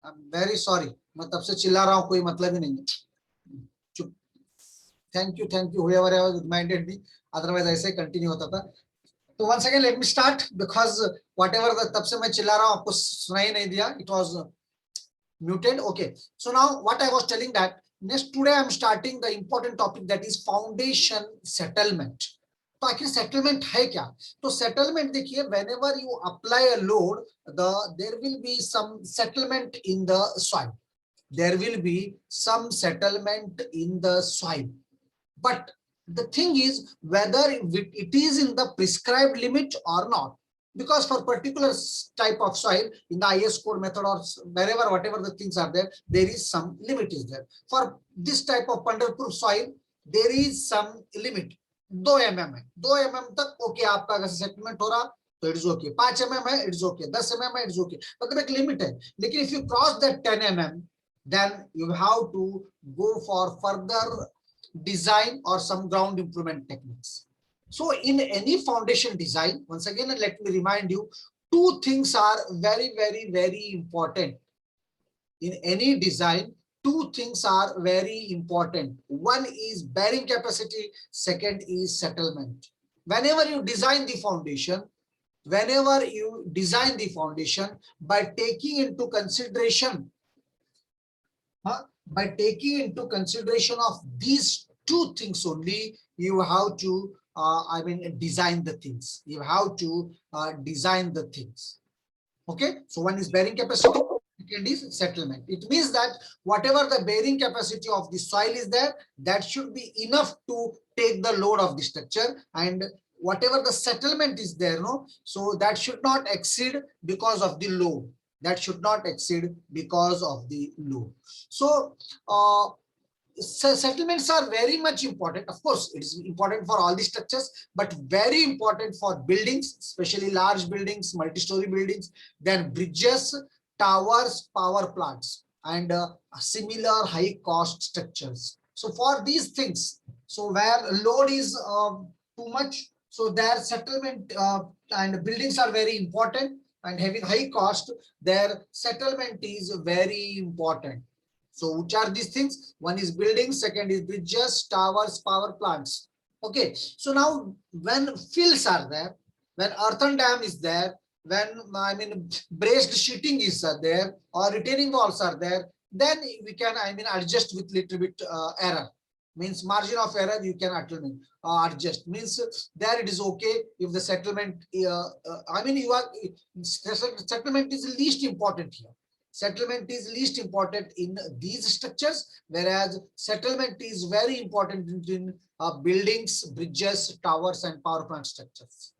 I am very sorry, मैं तब से चिल्ला रहा हूँ, कोई मतलब ही नहीं है, चुप। Thank you whoever has reminded me, otherwise ऐसे कंटिन्यू होता था। तो once again let me start because whatever तब से मैं चिल्ला रहा हूँ आपको सुनाई नहीं दिया, it was muted. Okay, so now what I was telling that next today I am starting the important topic, that is foundation settlement. तो आखिर सेटलमेंट है क्या? तो सेटलमेंट देखिए, whenever you apply a load, there will be some settlement in the soil. There will be some settlement in the soil. But the thing is whether it is in the prescribed limit or not. Because for particular type of soil in the IS code method or wherever, whatever the things are there, there is some limit is there. For this type of Pandharpur soil, there is some limit. 2 mm है, 2 mm तक okay आपका अगर settlement हो रहा तो it's okay, 5 mm है it's okay, 10 mm है it's okay, मतलब एक लिमिट है। लेकिन if you cross that 10 mm, then you have to go for further design or some ground improvement techniques. So in any foundation design, once again let me remind you, two things are very important. In any design, two things are very important. One is bearing capacity, second is settlement. Whenever you design the foundation, by taking into consideration of these two things only, you have to design the things. Okay, so one is bearing capacity, second is settlement. It means that whatever the bearing capacity of the soil is there, that should be enough to take the load of the structure, and whatever the settlement is there, no, so that should not exceed because of the load. So settlements are very much important. Of course, it is important for all the structures, but very important for buildings, especially large buildings, multi-story buildings, then bridges, towers, power plants, and similar high cost structures. So for these things, so where load is too much, so their settlement and buildings are very important, and having high cost, their settlement is very important. So which are these things? One is buildings, second is bridges, towers, power plants. Okay, so now when fills are there, when earthen dam is there, when braced sheeting is there, or retaining walls are there, then we can adjust with little bit error. Means margin of error you can adjust. Means there it is okay if the settlement settlement is least important here. Settlement is least important in these structures, whereas settlement is very important in buildings, bridges, towers, and power plant structures.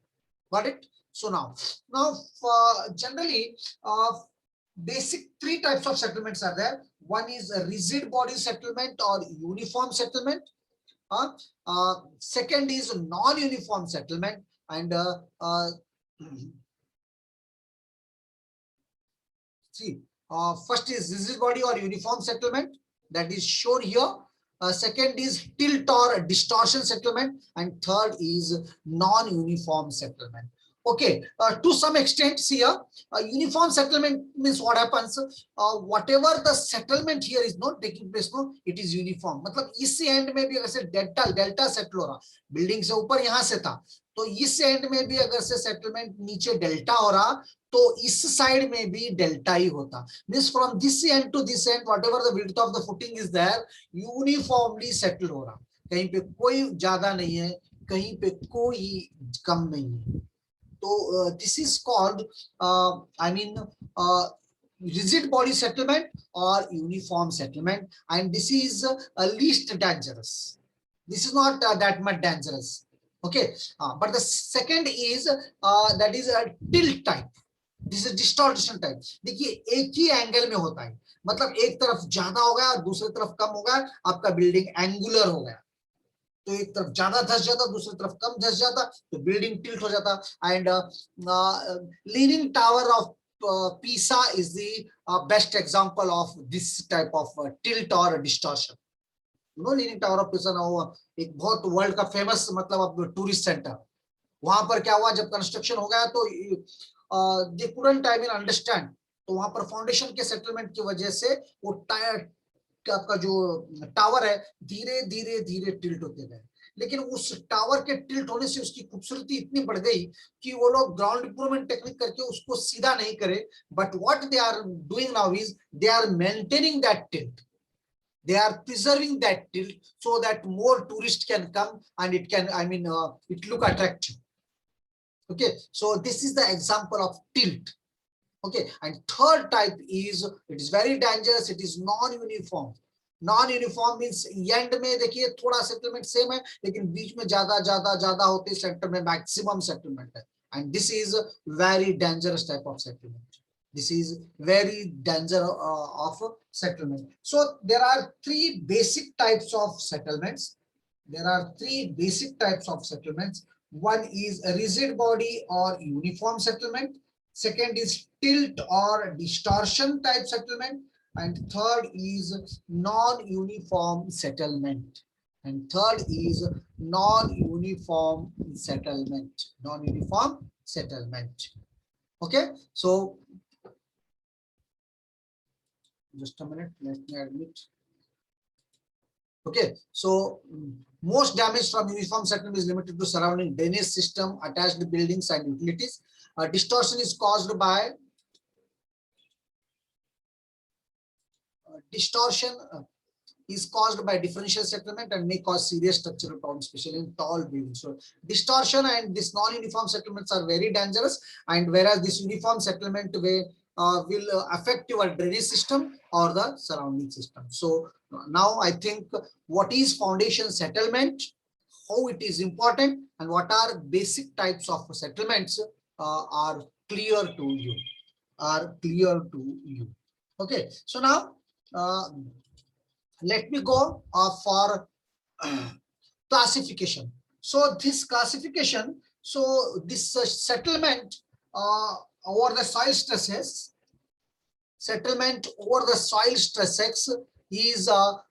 Got it? So now generally basic three types of settlements are there. One is a rigid body settlement or uniform settlement. Second is non-uniform settlement, and first is rigid body or uniform settlement, that is shown here. Second is tilt or distortion settlement, and third is non-uniform settlement. Okay, to some extent here, uniform settlement means what happens, whatever the settlement here is not taking place, no, it is uniform. मतलब इस and में भी अगर से delta settle हो रहा, building से ऊपर यहाँ से था, तो इस एंड में भी अगर से सेटलमेंट नीचे डेल्टा हो रहा, तो इस साइड में भी डेल्टा ही होता. Means from this end to this end whatever the width of the footing is there, uniformly settle हो रहा. कहीं पे कोई ज्यादा नहीं है, कहीं पे कोई कम नहीं है. तो this is called rigid body settlement or uniform settlement, and this is least dangerous. This is not that much dangerous. Okay, but the second is that is a tilt type. This is distortion type. देखिए एक ही angle में होता है, मतलब एक तरफ ज्यादा हो गया और दूसरी तरफ कम हो गया, आपका बिल्डिंग एंगुलर हो गया. तो एक तरफ ज्यादा धस जाता, दूसरी तरफ कम धस जाता, तो बिल्डिंग टिल्ट हो जाता. And leaning tower of Pisa is the best example of this type of tilt और distortion. You know leaning tower of Pisa ना, वो एक बहुत वर्ल्ड का फेमस मतलब टूरिस्ट सेंटर. वहां पर क्या हुआ, जब कंस्ट्रक्शन हो गया तो they couldn't understand. तो वहां पर फाउंडेशन के सेटलमेंट की वजह से वो आपका जो टावर है धीरे धीरे धीरे टिल्ट होते गए, लेकिन उस टावर के टिल्ट होने से उसकी खूबसूरती इतनी बढ़ गई कि वो लोग ग्राउंड इंप्रूवमेंट टेक्निक करके उसको सीधा नहीं करे, but what they are doing now is they are maintaining that tilt, they are preserving that tilt so that more tourists can come and it can, it look attractive. Okay, so this is the example of tilt. Okay, and third type is, it is very dangerous, it is non-uniform. Non-uniform means end में देखिए थोड़ा settlement same है, लेकिन बीच में ज्यादा ज्यादा ज्यादा होते सेंटर में मैक्सिमम सेटलमेंट है, and this is very dangerous type of settlement. This is very danger of settlement. So there are three basic types of settlements. There are three basic types of settlements. One is a rigid body or uniform settlement. Second is tilt or distortion type settlement. And third is non-uniform settlement. And third is non-uniform settlement. Non-uniform settlement. Okay, so just a minute, let me admit. Okay, so most damage from uniform settlement is limited to surrounding drainage system, attached buildings and utilities. Distortion is caused by differential settlement and may cause serious structural problems, especially in tall buildings. So distortion and this non-uniform settlements are very dangerous, and whereas this uniform settlement will affect your drainage system or the surrounding system. So now I think what is foundation settlement, how it is important, and what are basic types of settlements are clear to you. Okay, so now let me go for classification. So this classification, so this settlement over the soil stresses, settlement over the soil stresses is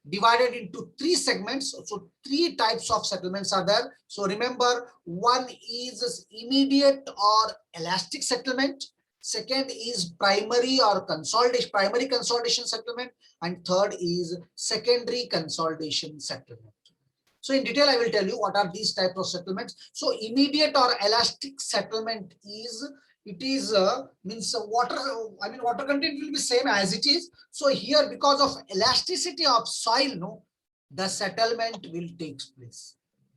divided into three segments. So three types of settlements are there. So remember, one is immediate or elastic settlement. Second is primary consolidation settlement, and third is secondary consolidation settlement. So in detail, I will tell you what are these types of settlements. So immediate or elastic settlement is, it is means water, water content will be same as it is. So here, because of elasticity of soil, no, the settlement will take place,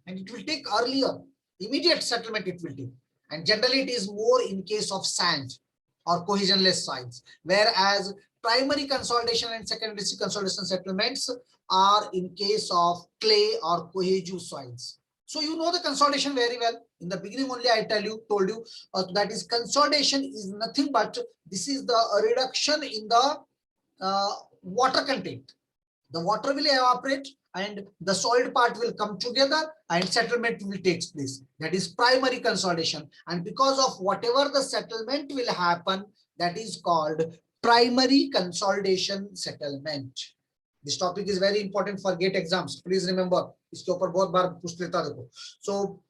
and it will take earlier. Immediate settlement it will take, and generally it is more in case of sand or cohesionless soils, whereas primary consolidation and secondary consolidation settlements are in case of clay or cohesive soils. So you know the consolidation very well. In the beginning only I told you that is consolidation is nothing but this is the reduction in the water content. The water will evaporate and the soiled part will come together and settlement will take place. That is primary consolidation. And because of whatever the settlement will happen, that is called primary consolidation settlement. This topic is very important for GATE exams. Please remember, इसके ऊपर बहुत बार पूछ लेता देखो. So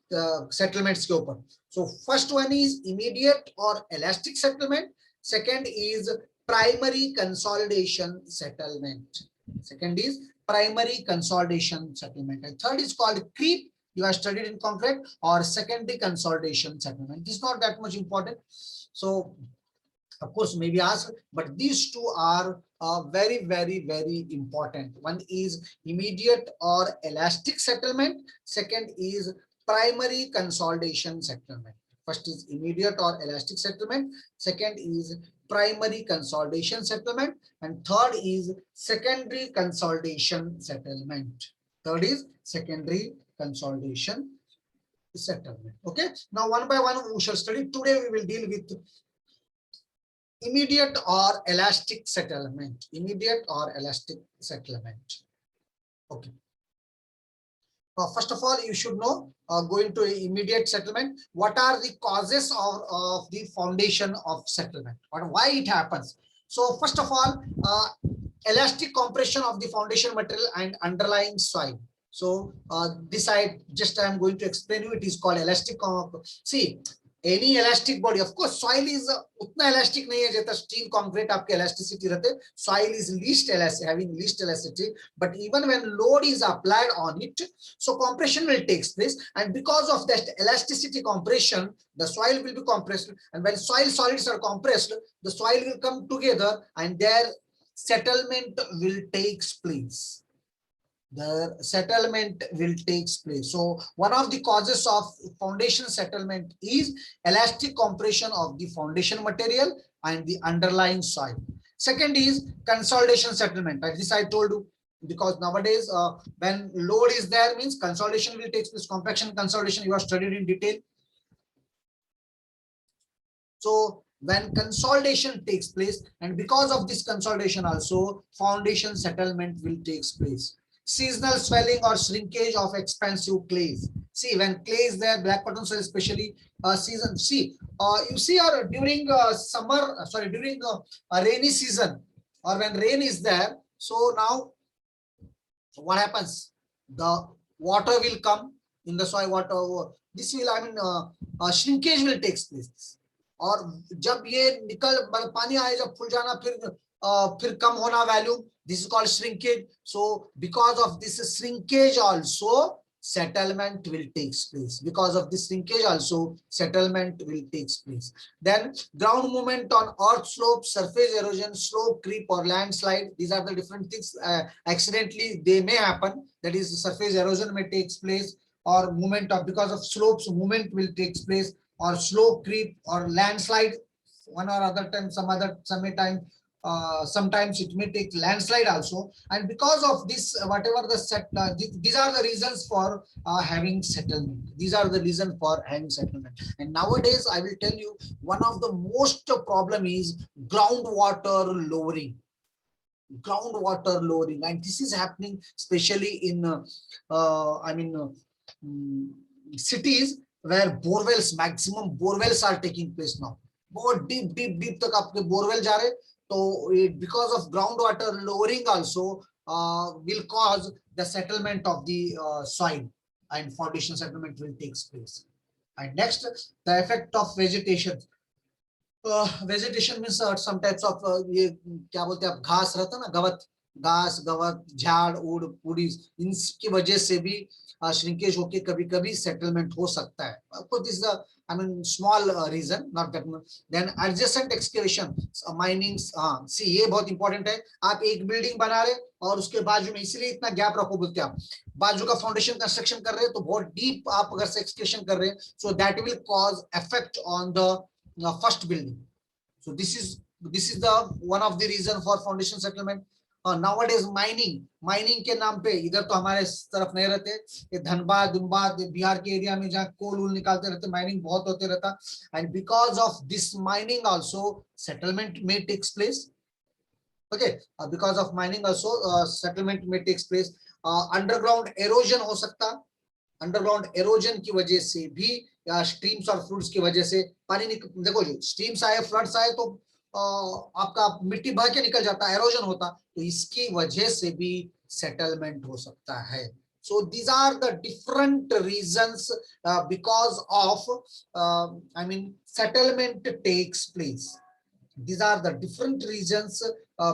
settlements के ऊपर. So first one is immediate or elastic settlement. Second is primary consolidation settlement. Second is primary consolidation settlement. And third is called creep. You have studied in concrete, or secondary consolidation settlement. This is not that much important. So of course, maybe asked, but these two are very, very, very important. One is immediate or elastic settlement. Second is primary consolidation settlement. First is immediate or elastic settlement. Second is primary consolidation settlement. And third is secondary consolidation settlement. Third is secondary consolidation settlement. Okay. Now, one by one, we shall study. Today, we will deal with immediate or elastic settlement. Immediate or elastic settlement. Okay. First of all, you should know, going to immediate settlement, what are the causes of the foundation of settlement, or why it happens. So first of all, elastic compression of the foundation material and underlying soil. So this I am going to explain you. It is called elastic. See, any elastic body, of course soil is utna elastic nahi hai jeta steel concrete aapke elasticity rehte. Soil is least elastic, having least elasticity, but even when load is applied on it, so compression will take place, and because of that elasticity compression, the soil will be compressed, and when soil solids are compressed, the soil will come together and their settlement will take place. The settlement will take place. So one of the causes of foundation settlement is elastic compression of the foundation material and the underlying soil. Second is consolidation settlement. Like this I told you, because nowadays when load is there means consolidation will take place. Compaction consolidation you have studied in detail. So when consolidation takes place, and because of this consolidation also foundation settlement will take place. Seasonal swelling or shrinkage of expansive clays. See, when clay is there, black cotton soil especially, season. See, you see, during summer, sorry, during a rainy season, or when rain is there. So now, what happens? The water will come in the soil. Water. This will, I mean, shrinkage will take place. और जब ये निकल पानी आए, जब फूल जाना, फिर कम होना volume, this is called shrinkage. So because of this shrinkage also settlement will take place. Because of this shrinkage also settlement will take place. Then ground movement on earth slope, surface erosion, slope creep or landslide. These are the different things. Accidentally they may happen. That is, surface erosion may take place, or movement of, because of slopes movement will take place, or slope creep or landslide. One or other time, sometimes it may take landslide also. And because of this, whatever the set, these are the reasons for having settlement. These are the reason for having settlement. And nowadays I will tell you, one of the most problem is groundwater lowering. Groundwater lowering, and this is happening especially in cities where borewells, maximum borewells are taking place now. बहुत deep तक आपके borewell जा रहे, तो because of groundwater lowering also will cause the settlement of the soil, and foundation settlement will take place. And next, the effect of vegetation. Vegetation means some types of ये क्या बोलते हैं आप, घास रहता है ना, गवत, झाड़, उड़ीज, इनकी वजह से भी श्रिंकेज होके कभी-कभी सेटलमेंट हो सकता है. This is I mean small reason, not that much. Then adjacent excavation, mining. हाँ, see ये बहुत इंपॉर्टेंट है. आप एक बिल्डिंग बना रहे और उसके बाजू में, इसलिए इतना गैप रखो बोलते हैं आप, बाजू का फाउंडेशन कंस्ट्रक्शन कर रहे हैं तो बहुत डीप आप अगर से एक्सकेवेशन कर रहे हैं, so that will cause effect on the first building. So this is the one of the reason for foundation settlement. Nowadays mining के नाम पे, इधर तो हमारे तरफ नहीं रहते, ये धनबाद बिहार के एरिया में जहाँ कोल निकालते रहते, माइनिंग बहुत होते रहता, and because of this mining also settlement may takes place. Okay, because of mining also settlement may takes place. Underground erosion हो सकता, अंडरग्राउंड एरोजन की वजह से भी, या स्ट्रीम्स और फ्लड्स की वजह से पानी देखो, जो स्ट्रीम्स आए, फ्लड्स आए तो आपका मिट्टी बह के निकल जाता है, एरोजन होता, तो इसकी वजह से भी सेटलमेंट हो सकता है. So these are the different reasons because of settlement takes place. These are the different reasons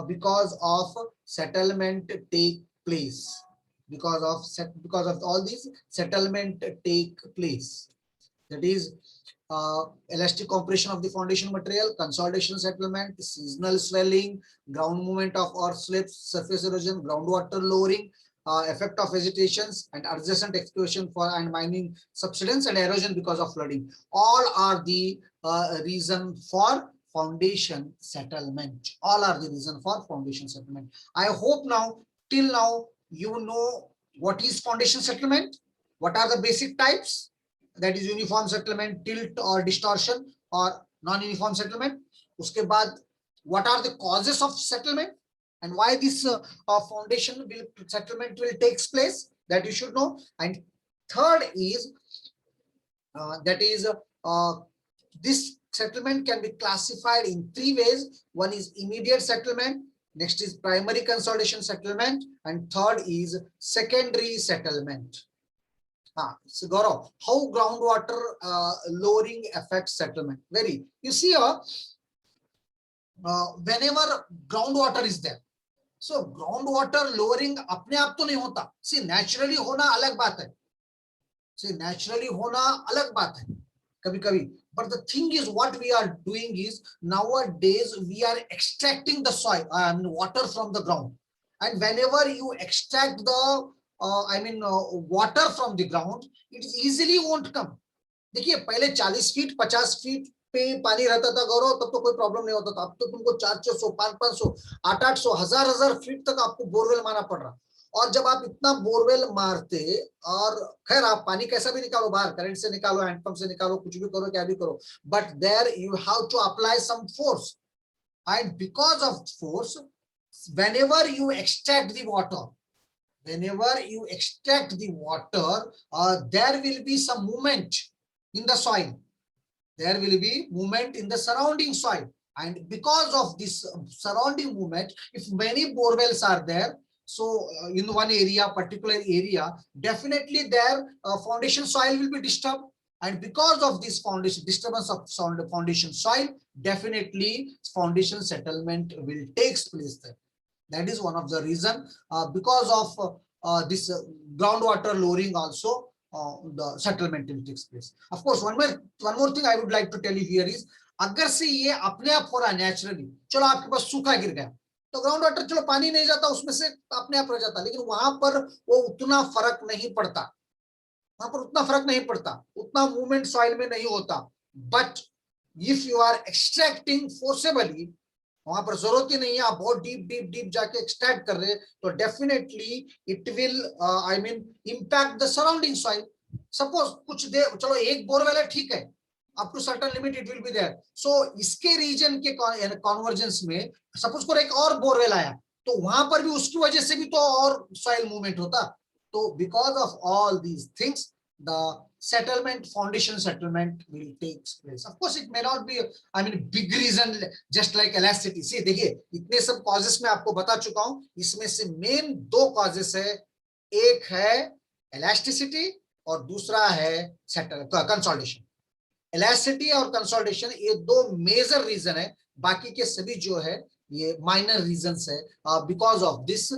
because of settlement take place. Because of all these, settlement take place. That is elastic compression of the foundation material, consolidation settlement, seasonal swelling, ground movement of earth slips, surface erosion, groundwater lowering, effect of vegetations, and adjacent excavation for and mining subsidence, and erosion because of flooding. All are the reason for foundation settlement. All are the reason for foundation settlement. I hope now, till now, you know what is foundation settlement, what are the basic types, that is uniform settlement, tilt or distortion, or non-uniform settlement. Uske baad, what are the causes of settlement and why this foundation settlement will takes place, that you should know. And third is this settlement can be classified in three ways. One is immediate settlement, next is primary consolidation settlement, and third is secondary settlement. हाँ, so Gaurav, how groundwater lowering affects settlement? Very, you see, whenever groundwater is there, so groundwater lowering अपने आप तो नहीं होता. See, naturally होना अलग बात है. See, naturally होना अलग बात है. कभी कभी. But the thing is, what we are doing is nowadays we are extracting the soil, water from the ground, and whenever you extract the water from the ground, it easily won't come. देखिए पहले 40 feet 50 feet पे पानी रहता था गौरव, तब तो कोई problem नहीं होता था. अब तो तुमको 400 500 800 1000 फीट तक आपको बोरवेल मारना पड़ रहा. और जब आप इतना बोरवेल मारते, और खैर आप पानी कैसा भी निकालो, बाहर करंट से निकालो, हैंडपंप से निकालो, कुछ भी करो, क्या भी करो, but there you have to apply some force, and because of force whenever you extract the water, there will be some movement in the soil, there will be movement in the surrounding soil, and because of this surrounding movement, if many borewells are there, so in one area, particular area, definitely their foundation soil will be disturbed, and because of this foundation disturbance of foundation soil, definitely foundation settlement will takes place there. That is one of the reason, because of this groundwater lowering also, the settlement will takes place. Of course, one more thing I would like to tell you here is, अगर से ये अपने आप हो रहा है naturally, चलो आपके पास सूखा गिर गया तो ग्राउंड वाटर, चलो पानी नहीं जाता उसमें से, अपने आप रह जाता, लेकिन वहां पर वो उतना फर्क नहीं पड़ता, वहां पर उतना फर्क नहीं पड़ता, उतना मूवमेंट सॉइल में नहीं होता. But if you are extracting forcibly, वहां पर जरूरत ही नहीं है, आप बहुत डीप डीप डीप जाके एक्सट्रैक्ट कर रहे हैं, तो definitely it will impact the surrounding soil. Suppose कुछ दे, चलो एक बोरवेल है, ठीक है, up to certain limit it will be there. So इसके रीजन के कॉन्वर्जेंस में सपोज को एक और बोरवेल आया, तो वहां पर भी उसकी वजह से भी तो और सॉइल मूवमेंट होता. तो because of all these things, the foundation settlement will take place. Of course, it may not be, big reason just like elasticity. See, देखिए इतने सब causes मैं आपको बता चुका हूं, इसमें से मेन 2 causes है, एक है elasticity और दूसरा है consolidation. Elasticity और consolidation ये 2 मेजर रीजन है, बाकी के सभी जो है ये माइनर रीजंस है. Because of this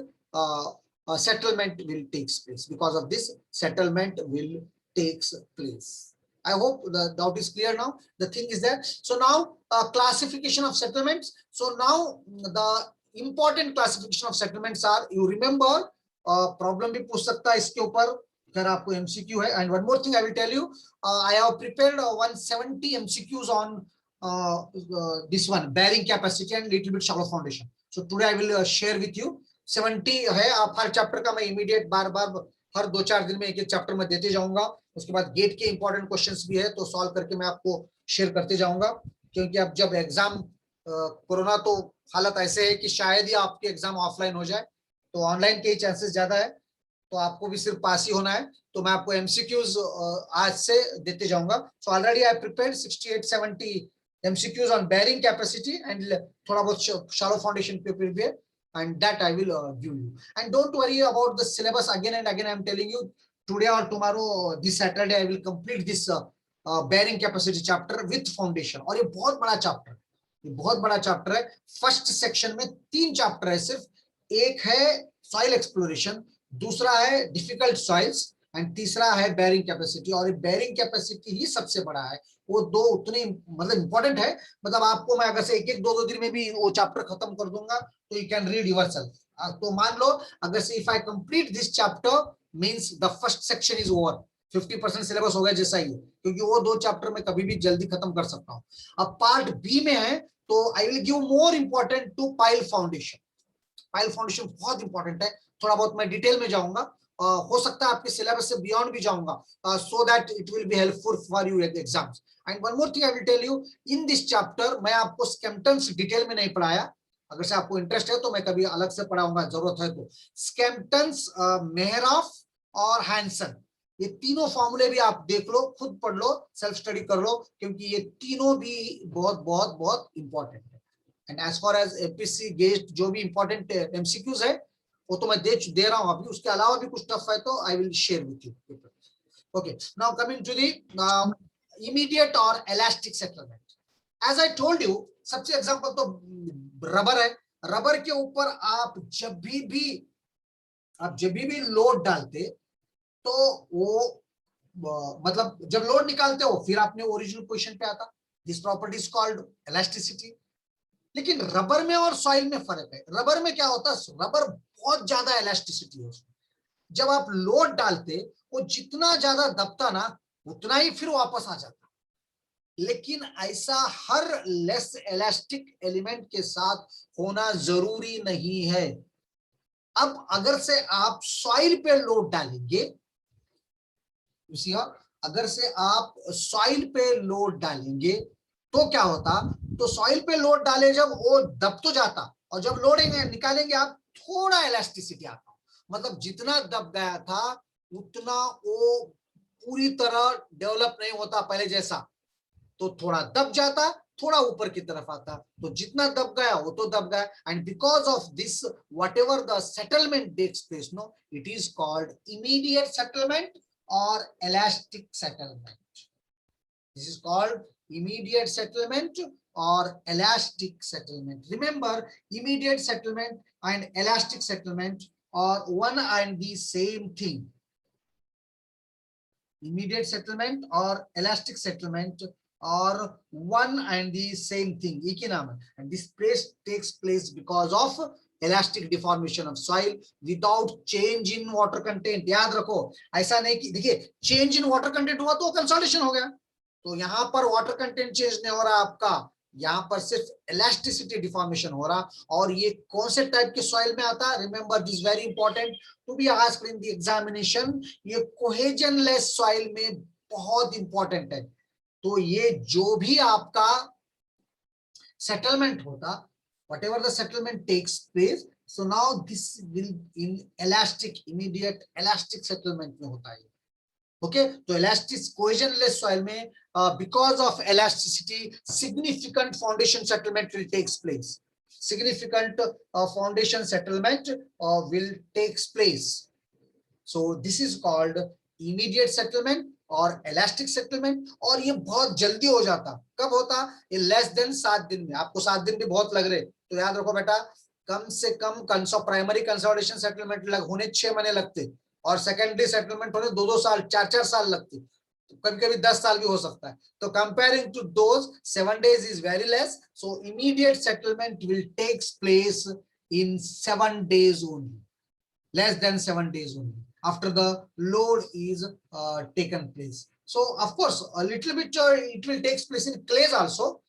settlement will takes place. Because of this settlement will takes place. I hope the doubt is clear now. The thing is that, so now classification of settlements. So now the important classification of settlements are, you remember, problem भी पूछ सकता है इसके ऊपर अगर आपको MCQ है. And one more thing I will tell you, I have prepared 170 MCQs on this one, bearing capacity and little bit shallow foundation. So today I will share with you. 70 है, आप हर चैप्टर का मैं immediate बार बार हर 2-4 दिन में एक chapter में देते जाऊंगा. उसके बाद गेट के इंपॉर्टेंट क्वेश्चंस भी है, तो सॉल्व करके मैं आपको शेयर करते जाऊंगा. क्योंकि अब जब एग्जाम, कोरोना तो हालत ऐसे है कि शायद ही आपके एग्जाम ऑफलाइन हो जाए, तो ऑनलाइन के चांसेस ज्यादा है, तो आपको भी सिर्फ पास ही होना है. तो मैं आपको MCQs आज से देते जाऊंगा. So already I prepared 68-70 MCQs on bearing capacity and थोड़ा बहुत shallow foundation पेपर भी है, and that I will give you. And don't worry about the syllabus. Again and again I am telling you, today or tomorrow, this Saturday I will complete this bearing capacity chapter with foundation. और ये बहुत बड़ा chapter, ये बहुत बड़ा chapter है. First section में 3 chapter है सिर्फ, एक है सॉइल एक्सप्लोरेशन, दूसरा है डिफिकल्ट सॉइल्स, एंड तीसरा है बेयरिंग कैपेसिटी. और बेयरिंग कैपेसिटी ही सबसे बड़ा है, वो 2 उतने मतलब इंपॉर्टेंट है. मतलब आपको मैं अगर से एक 2 दिन में भी वो चैप्टर खत्म कर दूंगा, तो यू कैन रीड योरसेल्फ. तो मान लो अगर से if I complete this chapter, means the first section is over, 50% syllabus हो गया जैसा ही, क्योंकि वो 2 चैप्टर में कभी भी जल्दी खत्म कर सकता हूँ. अब पार्ट बी में है, तो I will give more important to pile foundation. Pile foundation बहुत इंपॉर्टेंट है, थोड़ा बहुत मैं डिटेल में जाऊंगा, हो सकता है आपके सिलेबस से बियॉन्ड भी जाऊंगा, so that it will be helpful for you at exams. And one more thing I will tell you, in this chapter मैं आपको स्कैम्पटन्स डिटेल में नहीं पढ़ाया, अगर से आपको इंटरेस्ट है तो मैं कभी अलग से पढ़ाऊंगा, जरूरत है तो. स्कैम्पटन्स, मेहरॉफ और हैंसन, ये तीनों फॉर्मूले भी आप देख लो, खुद पढ़ लो, सेल्फ स्टडी कर लो, क्योंकि ये तीनों भी बहुत बहुत बहुत इंपॉर्टेंट है. And as far as APSC GATE जो भी इंपॉर्टेंट MCQs है वो तो मैं दे रहा हूं अभी, उसके अलावा भी कुछ टफ है तो I will share with you. Okay, now coming to the immediate or elastic settlement. As I told you, सबसे एग्जांपल तो रबर है. रबर के ऊपर आप जब भी लोड डालते तो वो मतलब जब लोड निकालते हो फिर आपने ओरिजिनल पोजीशन पे आता. This property is called elasticity. लेकिन रबर में और सॉइल में फर्क है. रबर में क्या होता है, रबर बहुत ज्यादा इलास्टिसिटी है उसमें. जब आप लोड डालते वो जितना ज्यादा दबता ना उतना ही फिर वापस आ जाता. लेकिन ऐसा हर लेस इलास्टिक एलिमेंट के साथ होना जरूरी नहीं है. अब अगर से आप सॉइल पे लोड डालेंगे, अगर से आप सॉइल पे लोड डालेंगे तो क्या होता, तो सॉइल पे लोड डाले जब वो दब तो जाता, और जब लोड निकालेंगे आप थोड़ा इलास्टिसिटी आता. मतलब जितना दब गया था उतना वो पूरी तरह डेवलप नहीं होता पहले जैसा. तो थोड़ा दब जाता, थोड़ा ऊपर की तरफ आता. तो जितना दब गया वो तो दब गया. And because of this whatever the settlement takes place, no, it is called immediate settlement or elastic settlement. This is called immediate settlement or elastic settlement. Remember, immediate settlement and elastic settlement are one and the same thing. Immediate settlement or elastic settlement are one and the same thing. एक ही नाम है. And this takes place because of elastic deformation of soil without change in water content. याद रखो, ऐसा नहीं कि देखिए change in water content हुआ तो कंसोलिडेशन हो गया. तो यहाँ पर वाटर कंटेंट चेंज नहीं हो रहा आपका, यहाँ पर सिर्फ इलास्टिसिटी डिफॉर्मेशन हो रहा. और ये कौन से टाइप के सॉइल में आता है, remember this very important to be asked in the examination. ये कोहेजन लेस सॉइल में बहुत इंपॉर्टेंट है. तो ये जो भी आपका सेटलमेंट होता, whatever the settlement takes place, so now this will in elastic, immediate elastic settlement में होता है. Okay, तो elastic cohesionless soil में because of elasticity significant foundation settlement will takes place. Significant foundation settlement will takes place. So this is called immediate settlement और elastic settlement. और ये बहुत जल्दी हो जाता. कब होता, ये लेस देन 7 दिन में. आपको 7 दिन भी बहुत लग रहे तो याद रखो बेटा, कम से कम प्राइमरी कंसोलिडेशन सेटलमेंट होने 6 महीने लगते और सेकेंडरी सेटलमेंट होने 2-2 साल 4-4 साल लगते. कभी-कभी 10 साल भी हो सकता है. तो comparing to those 7 days is very less. So immediate settlement will takes place in 7 days only, less than 7 days only after the load is taken place. So of course a little bit it will take place in clays also.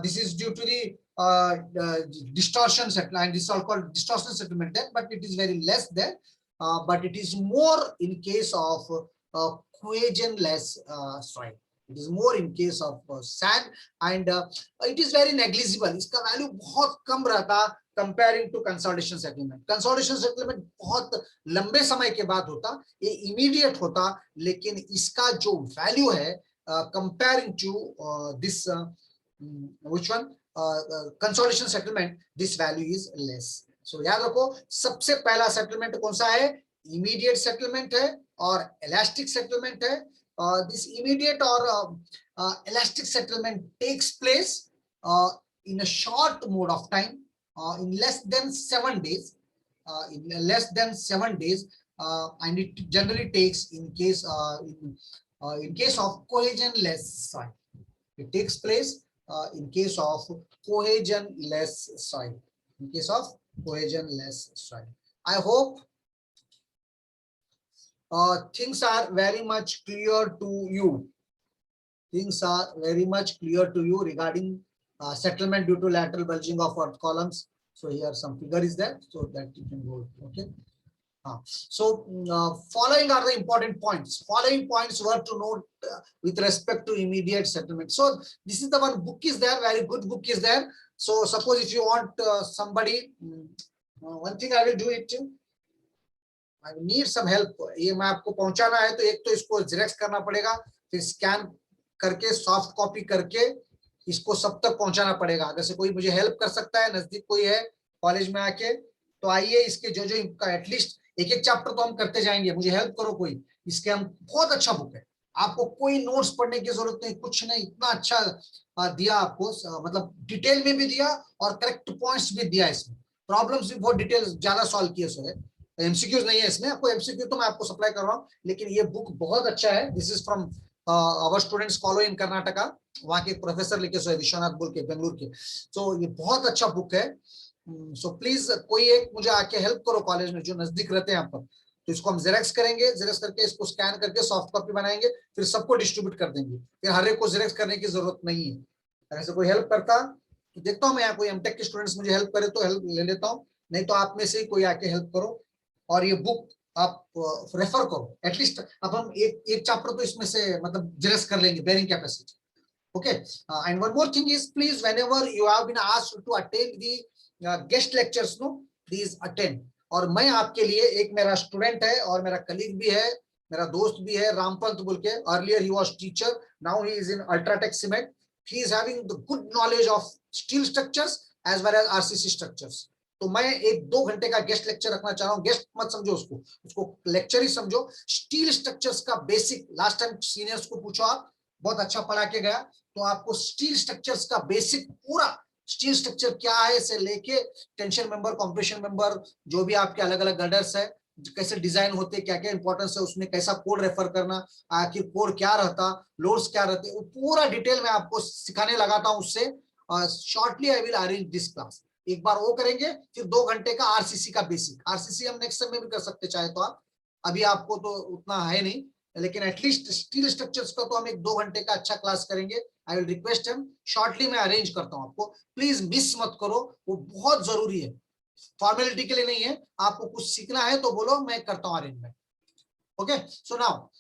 This is due to the distortion settlement, and this is all called distortion settlement there, but it is very less there. But it is more in case of cohesion less soil. It is more in case of sand, and it is very negligible. इसका value बहुत कम रहता comparing to consolidation settlement. Consolidation settlement बहुत लंबे समय के बाद होता, ये इमीडिएट होता, लेकिन इसका जो वैल्यू है comparing to this which one consolidation settlement, this value is less. So याद रखो, सबसे पहला सेटलमेंट कौन सा है, इमीडिएट सेटलमेंट है और इलास्टिक सेटलमेंट है. दिस इमीडिएट और elastic settlement takes place in a short mode of time, in less than 7 days, and it generally takes in case of cohesion-less soil. It takes place in case of cohesion-less soil. In case of cohesion-less soil. I hope things are very much clear to you. Things are very much clear to you regarding settlement due to lateral bulging of earth columns. So here some figure is there so that you can go. Okay. So following are the important points. Following points were to note with respect to immediate settlement. So this is the one book is there, very good book is there. So suppose if you want somebody, one thing I will do it. I need some help. ये मैं आपको पहुंचाना है तो एक तो इसको xerox करना पड़ेगा, फिर स्कैन करके सॉफ्ट कॉपी करके इसको सब तक पहुंचाना पड़ेगा. अगर से कोई मुझे हेल्प कर सकता है, नजदीक कोई है कॉलेज में आके, तो आइए इसके जो इनका एटलीस्ट एक चैप्टर तो हम करते जाएंगे. मुझे हेल्प करो कोई, इसके हम बहुत अच्छा बुक है, आपको कोई नोट्स पढ़ने की जरूरत नहीं, कुछ नहीं, इतना अच्छा दिया आपको, मतलब डिटेल में भी दिया और करेक्ट पॉइंट्स भी दिया, इसमें प्रॉब्लम्स भी बहुत डिटेल ज्यादा सॉल्व किए है, एमसीक्यूज नहीं है इसमें, आपको एमसीक्यू तो मैं आपको सप्लाई कर रहा हूँ, लेकिन ये बुक बहुत अच्छा है। This is from our students follow in Karnataka, वहाँ के प्रोफेसर लिखे सो है, विश्वनाथ बोल के बेंगलुरु के, तो ये बहुत अच्छा बुक है। सो प्लीज कोई एक मुझे आके हेल्प करो कॉलेज में जो नजदीक रहते हैं यहाँ पर, तो इसको हम जेरेक्स करेंगे, जेरेक्स करके इसको स्कैन करके सॉफ्ट कॉपी बनाएंगे, फिर सबको डिस्ट्रीब्यूट कर देंगे, फिर हर एक को जेरेक्स करने की जरूरत नहीं है। अगर ऐसे कोई हेल्प करता तो देखता हूँ मैं, यहाँ कोई एमटेक के स्टूडेंट्स मुझे हेल्प करे तो हेल्प ले लेता हूँ, नहीं तो आप में से ही कोई आके हेल्प करो और ये बुक आप रेफर करो एटलीस्ट। अब हम एक एक चैप्टर तो इसमें से मतलब जेरेक्स कर लेंगे, bearing capacity. Okay, and one more thing is, please, whenever you have been asked to attend the guest lectures, no, please attend. और मैं आपके लिए, एक मेरा स्टूडेंट है और मेरा कलीग भी है, मेरा दोस्त भी है, रामपंत बोल के, earlier he was teacher, now he is in UltraTech cement, he is having the good knowledge of steel structures as well as RCC structures. तो मैं 1-2 घंटे का गेस्ट लेक्चर रखना चाह रहा हूँ, गेस्ट मत समझो उसको, उसको लेक्चर ही समझो, स्टील स्ट्रक्चर्स का बेसिक, लास्ट टाइम सीनियर्स को पूछो आप, बहुत अच्छा पढ़ा के गया, तो आपको स्टील स्ट्रक्चर्स का बेसिक पूरा, स्टील स्ट्रक्चर क्या है से लेके टेंशन मेंबर, कंप्रेशन मेंबर, जो भी आपके अलग अलग गर्डर्स है, कैसे डिजाइन होते, क्या क्या इंपॉर्टेंस है उसमें, कैसा कोड रेफर करना, आखिर कोड क्या रहता, लोड्स क्या रहते, वो पूरा डिटेल में आपको सिखाने लगाता हूं उससे। Shortly I will arrange this class, एक बार वो करेंगे, फिर 2 घंटे का आरसीसी का बेसिक, आरसीसी हम नेक्स्ट समय भी कर सकते चाहे तो आप, अभी आपको तो उतना है नहीं, लेकिन एटलीस्ट स्टील स्ट्रक्चर्स का तो हम 1-2 घंटे का अच्छा क्लास करेंगे। I will request him, shortly मैं अरेंज करता हूं आपको, प्लीज मिस मत करो, वो बहुत जरूरी है, फॉर्मेलिटी के लिए नहीं है, आपको कुछ सीखना है तो बोलो, मैं करता हूं arrangement. Okay, so now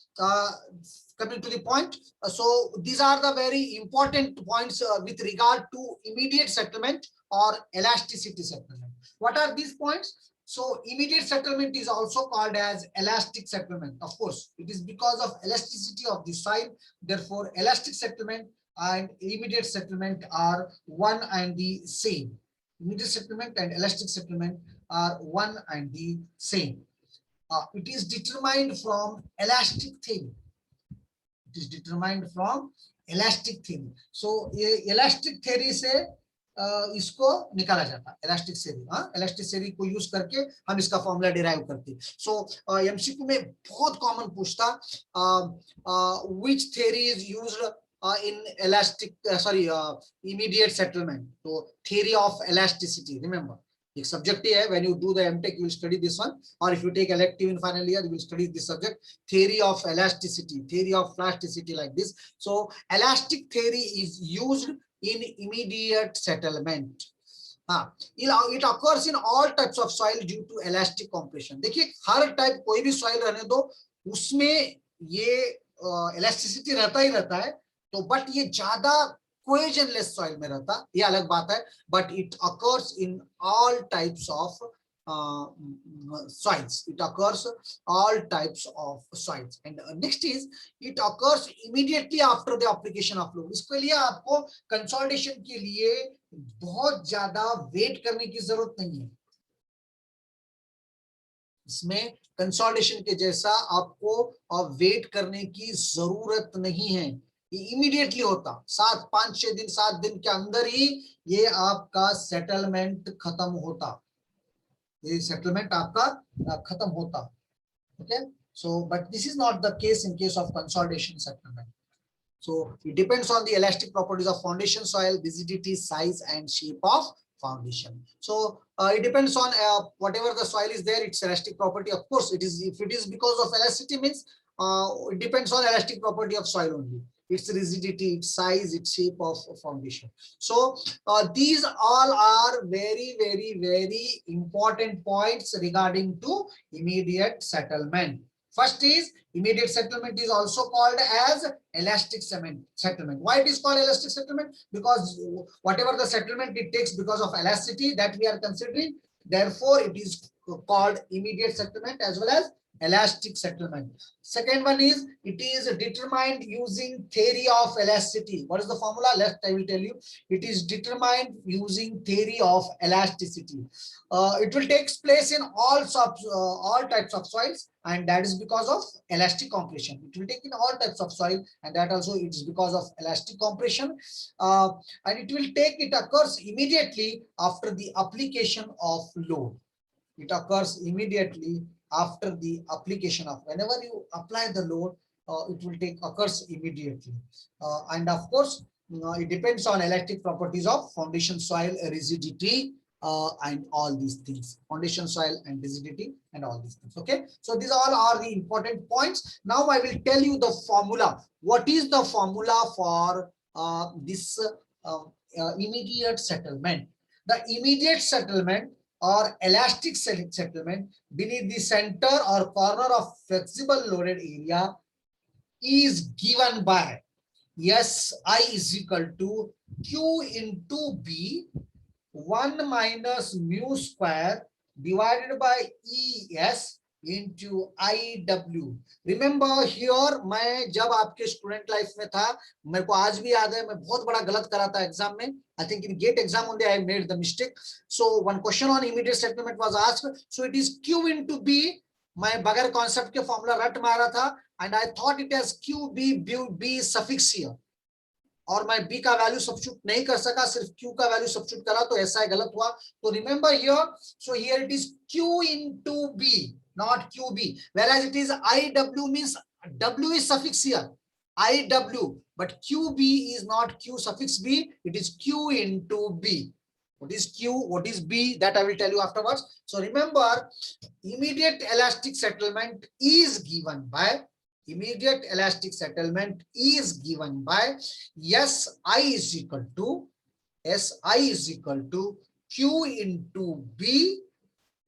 coming to the point, so these are the very important points with regard to immediate settlement or elasticity settlement. What are these points? So immediate settlement is also called as elastic settlement. Of course, it is because of elasticity of the soil. Therefore, elastic settlement and immediate settlement are one and the same. Immediate settlement and elastic settlement are one and the same. It is determined from elastic theory. It is determined from elastic theory. So elastic theory से इसको निकाला जाता है, elastic theory, elastic theory को use करके हम इसका formula derive करते हैं। So एमसीक्यू में बहुत कॉमन पूछता, which theory is used in elastic, immediate settlement? So theory of elasticity, remember, एक सब्जेक्ट ही है, when you do the MTech you will study this one, or if you take elective in final year you will study this subject, theory of elasticity, theory of plasticity, like this. So elastic theory is used in immediate settlement. It occurs in all types of soil due to elastic compression. देखिए हर type कोई भी soil रहने दो, उसमें ये elasticity रहता ही रहता है, तो बट ये ज्यादा cohesionless soil में रहता, ये अलग बात है, but it occurs in all types of soils. It occurs all types of soils. And next is, it occurs immediately after the application of load. इसके लिए आपको कंसोलिडेशन के लिए बहुत ज्यादा वेट करने की जरूरत नहीं है, इसमें कंसोलिडेशन के जैसा आपको वेट करने की जरूरत नहीं है, इमीडिएटली होता, 5-6 दिन 7 दिन के अंदर ही ये आपका सेटलमेंट खत्म होता, ये सेटलमेंट आपका खत्म होता। Okay, so but this is not the case in case of consolidation settlement. So it depends on the elastic properties of foundation soil, rigidity, size and shape of foundation. So it depends on whatever the soil is there, its elastic property. Of course, it is, if it is because of elasticity means it depends on elastic property of soil only, its rigidity, its size, its shape of foundation. So these all are very, very, very important points regarding to immediate settlement. First is, immediate settlement is also called as elastic settlement. Why it is called elastic settlement? Because whatever the settlement it takes because of elasticity that we are considering, therefore it is called immediate settlement as well as elastic settlement. Second one is, it is determined using theory of elasticity. What is the formula? I will tell you. It is determined using theory of elasticity. It will take place in all types of soils, and that is because of elastic compression. It will take in all types of soil, and that also it is because of elastic compression. And it occurs immediately after the application of load. It occurs immediately after the application of, whenever you apply the load, it will occurs immediately. And of course, it depends on elastic properties of foundation soil rigidity, and all these things, foundation soil and rigidity and all these things. Okay, so these all are the important points. Now I will tell you the formula. What is the formula for this immediate settlement? The immediate settlement or elastic settlement beneath the center or corner of flexible loaded area is given by SI is equal to Q into B 1 minus mu square divided by ES into IW. Remember here, मैं जब आपके student life में था, मेरे को आज भी याद है, मैं बहुत बड़ा गलत करा था एग्जाम में. I think in GATE exam only I made the mistake. So one question on immediate settlement was asked. So it is Q into B. मैं बगैर कॉन्सेप्ट के फॉर्मूला रट मारा था, and I thought it as QB, B suffix here. और मैं B का value substitute नहीं कर सका, सिर्फ Q का वैल्यू सब्स्टिट्यूट करा, तो ऐसा गलत हुआ. तो remember here, so here it is Q into B, not QB, whereas it is IW means W is suffix here, IW, but QB is not Q suffix B, it is Q into B. What is Q, what is B, that I will tell you afterwards. So remember, immediate elastic settlement is given by SI is equal to Q into B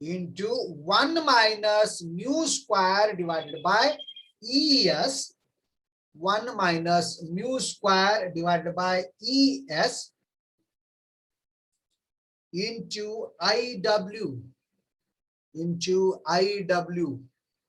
into 1 minus mu square divided by ES, 1 minus mu square divided by ES into IW,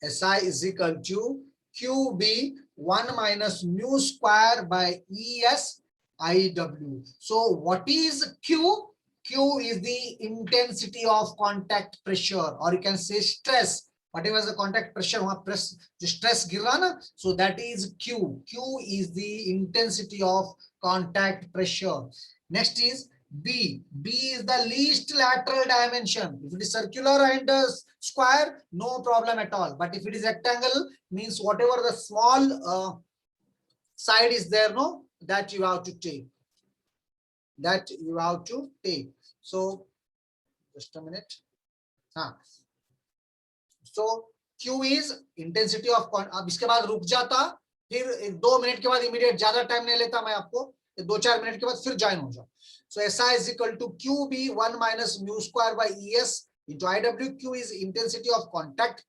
SI is equal to QB 1 minus mu square by ES IW. So what is Q? Q is the intensity of contact pressure, or you can say stress. Whatever is the contact pressure, वहाँ press जो stress गिर रहा ना, so that is Q. Q is the intensity of contact pressure. Next is B. B is the least lateral dimension. If it is circular and square, no problem at all. But if it is rectangle, means whatever the small side is there, no, that you have to take. So just a minute. So Q is intensity of अब इसके बाद रुक जाता, फिर 2 minute के बाद immediate, ज्यादा time नहीं लेता मैं आपको, 2-4 मिनट के बाद फिर ज्वाइन हो जाओ. So SI is equal to QB 1 minus mu square by ES into IW. Q is intensity of contact